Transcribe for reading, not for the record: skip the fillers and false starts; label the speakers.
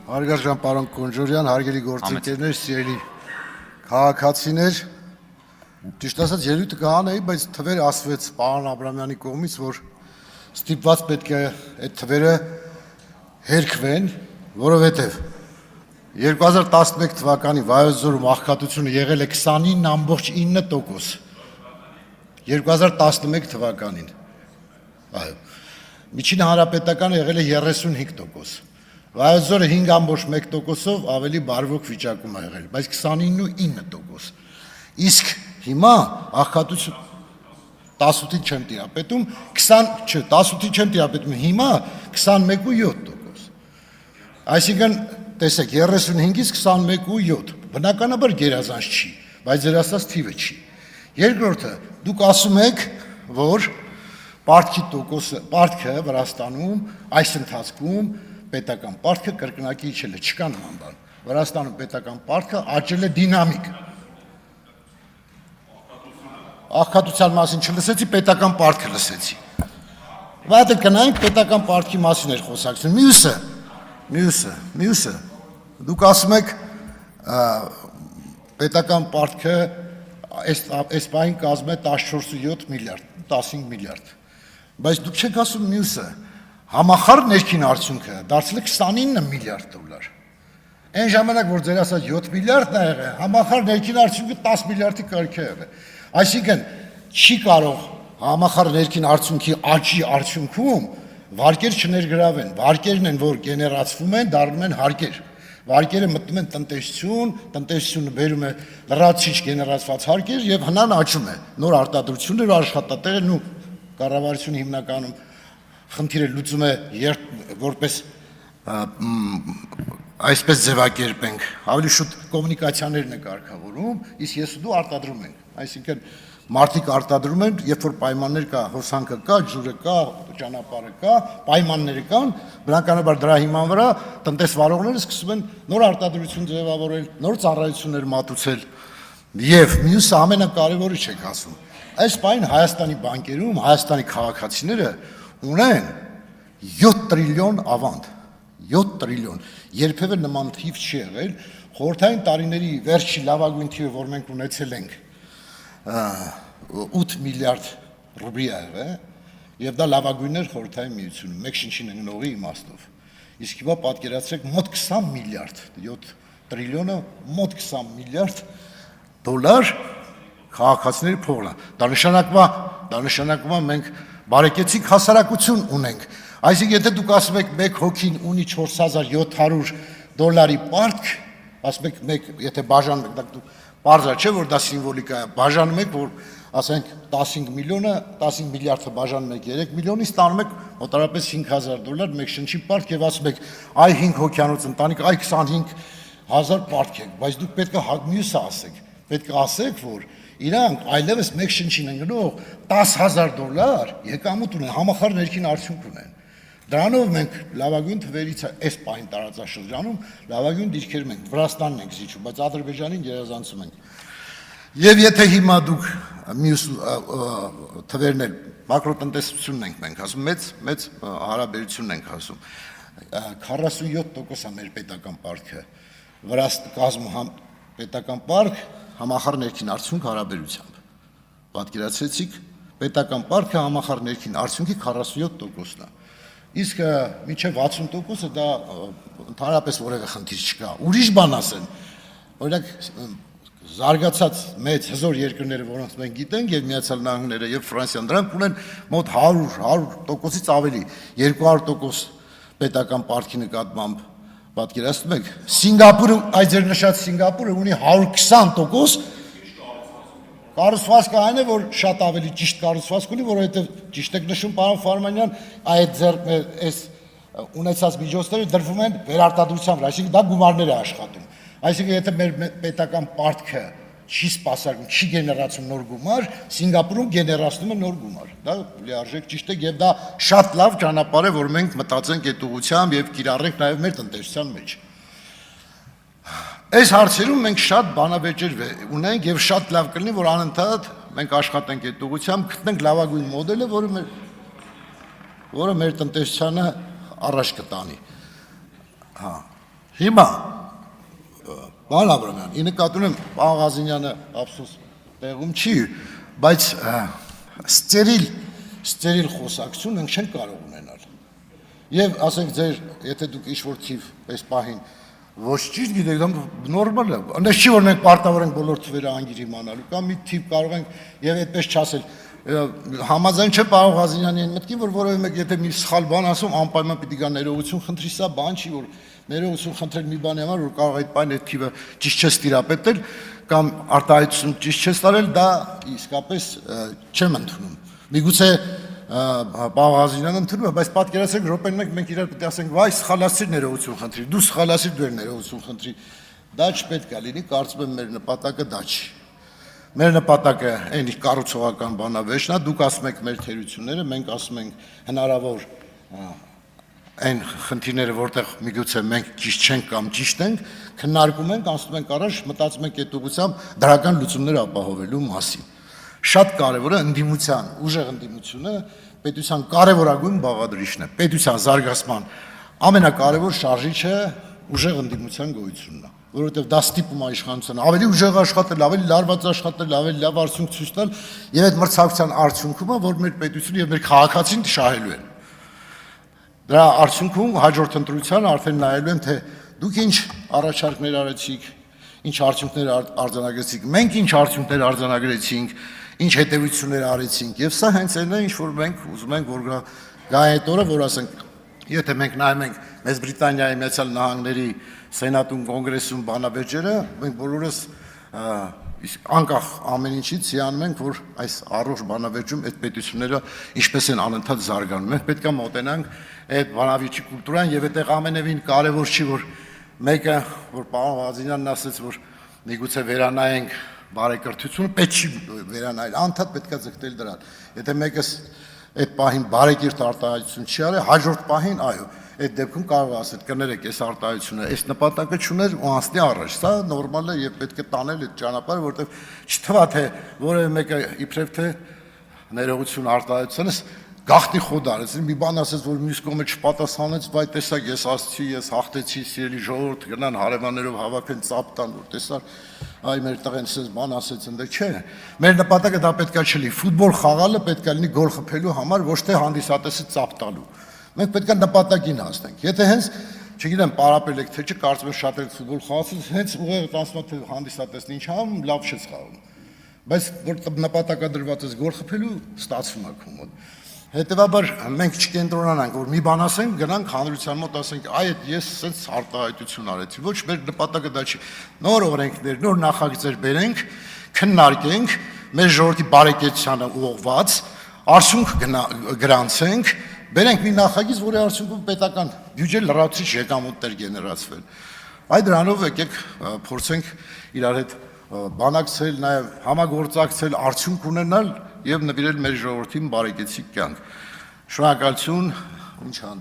Speaker 1: Հարգարժան պարոն Կոնջորյան, հարգելի գործընկերներ, սիրելի քաղաքացիներ, ճիշտ ասած ելույթը կհանեի, բայց թվերը ասվեց պարոն Աբրամյանի կողմից, որ ստիպված պետք է այդ թվերը հերքվեն, որովհետև 2011 թվականի Վայոց ձորում աղքատությունը եղել է 29.9%, 2011 թվականին, միջին հանրապետականը եղել է 35%, Վայոց ձորը 5.1%-ով ավելի բարվոք վիճակում է եղել, բայց 29.9%, իսկ հիմա աղքատություն 18-ին չեմ տիրապետում, 18-ին չեմ տիրապետում, հիմա 21.7%, այսինքն տեսեք 35-ից 21.7, բնականաբար գերազանց չի, բայց ձեր ասած թիվը չի, երկրորդը դուք ասում եք, որ պարտքը Վրաստանում այս ընթացքում պետական պարտքը կրկնակի իջել է, չկա նման բան, Վրաստանում պետական պարտքը աճել է դինամիկ, աղքատության մասին չլսեցի, պետական պարտքը լսեցի, վայդ կնայինք պետական պարտքի մասին էր խոսակցում, մյուսը, դուք ասում եք պետական պարտքը այս պահին կազմում է 14.7 միլիարդ, 15 միլիարդ, բայց դուք չեք ասում մյուսը, համախառն ներքին արդյունքը դարձել է 29 միլիարդ դոլար, այն ժամանակ, որ ձեր ասած 7 միլիարդն է եղել, համախառն ներքին արդյունքը 10 միլիարդի կարգ է եղել, այսինքն չի կարող համախառն ներքին արդյունքի աճի արդյունքում վարկեր չներգրավեն, վարկերն են, որ գեներացվում են, դառնում են հարկեր, վարկերը մտնում են տնտեսություն, տնտեսությունը բերում է լրացիչ գեներացված հարկեր եւ հնան աճում է, նոր արտադրություններ, աշխատատեղեր ու կառավարությունը հիմնականում խնդիրը լուծում է որպես այսպես ձևակերպենք, ավելի շուտ կոմունիկացիաներն է կարգավորում, իսկ ես ու դու արտադրում ենք, այսինքն մարդիկ արտադրում են, երբ որ պայմաններ կա, հոսանքը կա, ջուրը կա, ճանապարհը կա, պայմանները կան, բնականաբար դրա հիման վրա տնտեսվարողները սկսում են նոր արտադրություն ձևավորել, նոր ծառայություններ մատուցել եւ մյուսը ամենակարևորը չեք ասում, այս պայն Հայաստանի բանկերում Հայաստանի քաղաքացիները ունեն 7 տրիլիոն ավանդ, 7 տրիլիոն, երբևէ նման թիվ չի եղել, խորհրդային տարիների վերջի լավագույն թիվը, որ մենք ունեցել ենք 8 միլիարդ ռուբլի է եղել, եւ դա լավագույնն էր խորհրդային միությունում, մեկ շնչին ընկնողի իմաստով, իսկ հիմա պատկերացրեք մոտ 20 միլիարդ, 7 տրիլիոնը մոտ 20 միլիարդ դոլար քաղաքացիների փողն է, դա նշանակում է մենք բարեկեցիկ հասարակություն ունենք, այսինքն եթե դուք ասում եք մեկ հոգին ունի 4700 դոլարի պարտք, ասում եք եթե բաժանում եք, պարզ չէ որ դա սիմվոլիկա է, բաժանում եք, որ ասենք 15 միլիարդը բաժանում եք 3 միլիոնի, ստանում եք մոտավորապես 5000 դոլար մեկ շնչի պարտք եւ ասում եք այ 5 հոգյանոց ընտանիք, այ 25000 պարտք եք, բայց դուք պետք է մյուսը ասեք, պետք է ասեք, որ իրանք այլևս մեկ շնչին ընկնող 10000 դոլար եկամուտ ունեն, համախառն ներքին արդյունք ունեն, դրանով մենք լավագույն թվերից այս պահին տարածաշրջանում լավագույն դիրքերում ենք, Վրաստանն ենք զիջում, բայց Ադրբեջանին գերազանցում ենք, եւ եթե հիմա դուք մյուս թվերն էլ մակրոտնտեսությունն ենք մենք ասում, մեծ հարաբերությունն ենք ասում, 47% է մեր պետական պարտքը, կազմում պետական պարտք համախառն ներքին արդյունք հարաբերությամբ, պատկերացրեցիք, պետական պարտքը համախառն ներքին արդյունքի 47%-ն է, իսկ մինչև 60%-ը դա ընդհանրապես որևէ խնդիր չկա, ուրիշ բան ասեն, օրինակ զարգացած մեծ հզոր երկրները, որոնց մենք գիտենք, եւ Միացյալ Նահանգները եւ Ֆրանսիան, դրանք ունեն մոտ 100%-ից ավելի, 200% պետական պարտքի նկատմամբ պատկերացնում եք, Սինգապուրը, այս ձեր նշած Սինգապուրը ունի 120%, կառուցվածքը այն է, որ շատ ավելի ճիշտ կառուցվածք ունի, որովհետև ճիշտ եք նշում, պարոն Ֆարմանյան, այդ այս ունեցած միջոցները դրվում են վերարտադրության վրա, այսինքն դա գումարներ է աշխատում, այսինքն եթե մեր պետական պարտքը չի սպասարկում, չի գեներացում նոր գումար, Սինգապուրում գեներացնում է նոր գումար, դա լիարժեք ճիշտ է եւ դա շատ լավ ճանապարհ է, որ մենք մտածենք այդ ուղղությամբ եւ կիրառենք նաեւ մեր տնտեսության մեջ։ Այս հարցերում մենք շատ բանավեճեր ունենք եւ շատ լավ կլինի, որ անընդհատ մենք աշխատենք այդ ուղղությամբ, գտնենք լավագույն մոդելը, որը մեր տնտեսությանը առաջ կտանի։ Հա։ Հիմա Պարոն Աբրամյան, ի նկատի ունեմ պարոն Ղազինյանը ափսոս տեղում չի, բայց ստերիլ խոսակցություն մենք չենք կարող ունենալ։ Եվ ասենք ձեր, եթե դուք ինչ-որ թիվ պես պահին ոչ ճիշտ գիտեք, դա նորմալ է։ Այնպես չի որ մենք պարտավոր ենք բոլոր թվերը անգիր իմանալու, կամ մի թիվ կարող ենք եւ այդպես չասել։ Համաձայն չէ պարոն Ղազինյանի այն մտքին, որ որևէ մեկ եթե մի սխալ բան ասում, անպայման պիտի գա ներողություն խնդրի, սա բան չի, որ ներողություն խնդրել մի բանի համար, որ կարող այդ բանը այդ թիվը ճիշտ չես տիրապետել կամ արտահայտություն ճիշտ չես տարել, դա իսկապես չեմ ընդունում։ Միգուցե պարոն Ղազինյանը ընդունում է, բայց պատկերացրեք րոպեն մեկ մենք իրար պետք է ասենք, վայ, սխալացրի ներողություն խնդրի, դու սխալացրի դու ներողություն խնդրի։ Դա չպետք է լինի, կարծում եմ մեր նպատակը դա չի։ Մեր նպատակը այն կառուցողական բանավեճն է, դուք ասում եք մեր թերությունները, մենք ասում ենք հնարավոր այն խնդիրները, որտեղ միգուցե մենք ճիշտ չենք կամ ճիշտ ենք, քննարկում ենք, անցնում ենք առաջ, մտածում ենք այդ ուղղությամբ դրական լուծումներ ապահովելու մասին։ Շատ կարևոր է ընդդիմության, ուժեղ ընդդիմությունը պետության կարևորագույն բաղադրիչն է, պետության զարգացման ամենակարևոր շարժիչը ուժեղ ընդդիմության գոյությունն է, որովհետև դա ստիպում է իշխանությանը ավելի ուժեղ աշխատել, ավելի լարված աշխատել, ավելի լավ արդյունք ցույց տալ, եւ այդ մրցակցության արդյունքում է, որ մեր պետությունը եւ մեր քաղաքացին շահելու են։ Դրա արդյունքում հաջորդ ընտրության արդեն նայելու են, թե դուք ինչ առաջարկներ արեցիք, ինչ արդյունքներ արձանագրեցիք, մենք ինչ արդյունքներ արձանագրեցինք, ինչ հետևություններ արեցինք, եւ սա հենց այն է, ինչ որ մենք ուզում ենք, որ գա այդ օրը, որ ասենք, եթե մենք նայում ենք Մեծ Բրիտանիայի Միացյալ Նահանգների Սենատում, Կոնգրեսում բանավեճերը, մենք բոլորս անկախ ամեն ինչից հիանում ենք, որ այս առողջ բանավեճում այդ պետությունները ինչպես են անընդհատ զարգանում։ Մենք պետք է մոտենանք այդ բանավեճի կուլտուրան եւ այդտեղ ամենևին կարեւոր չի, որ մեկը, որ պարոն Ղազինյանն ասաց, որ միգուցե վերանայենք բարեկրթությունը, պետք չի վերանայել, անդադ պետք է ձգտել դրան։ Եթե մեկը այդ պահին բարեկիրթ արտահայտություն չի արել, հաջորդ պահին, այո, այդ դեպքում կարող է ասել, կներեք, այս արտահայտությունը, այս նպատակը չուներ ու անցնի առաջ։ Սա նորմալ է եւ պետք է տանել այդ ճանապարհը, որովհետեւ չթվա թե որևէ մեկը իբրև թե ներողություն արտահայտությունս գախտի խոդ արեց, մի բան ասեց, որ մյուս կողմը չպատասխանեց, վայ տեսակ ես ասացի, ես հաղթեցի, սիրելի ժողովուրդ, գնան հարևաններով հավաքեն ծափ տան, որ տեսար, այ մեր տղեն ասեց, բան ասեց, ընդ չէ։ Մեր նպատակը դա պետքա չլինի, ֆուտբոլ խաղալը պետքա լինի գոլ խփելու համար, ոչ թե հանդիսատեսը ծափ տալու։ Մենք պետքա նպատակին հասնենք։ Եթե հենց, չգիտեմ, պարապել եք թե չէ, կարծում եմ շատ եք ֆուտբոլ խաղացել, հենց ուղեղը տանցնա թե հանդիսատեսն ինչ անում, լավ չես խաղում։ Բայց որ նպատակադրված ես գոլ խփելու, ստացվում է քո մոտ։ Հետևաբար մենք չկենտրոնանանք, որ մի բան ասենք, գնանք հանրության մոտ ասենք, այ ես սենց արտահայտություն արեցի։ Ոչ, մեր նպատակը դա չի։ Նոր օրենքներ, նոր նախագծեր բերենք, քննարկենք, մեր ժողովրդի բարեկեցությանը ուղղված, արդյունք գրանցենք, բերենք մի նախագիծ, որի արդյունքում պետական բյուջե լրացուցիչ եկամուտներ գեներացվել։ Այ դրանով եկեք փորձենք իրար հետ բանակցել, նաև համագործակցել, արդյունք ունենալ եւ նվիրել մեր ժողովրդին բարեկեցիկ կյանք։ Շնորհակալություն, ինչ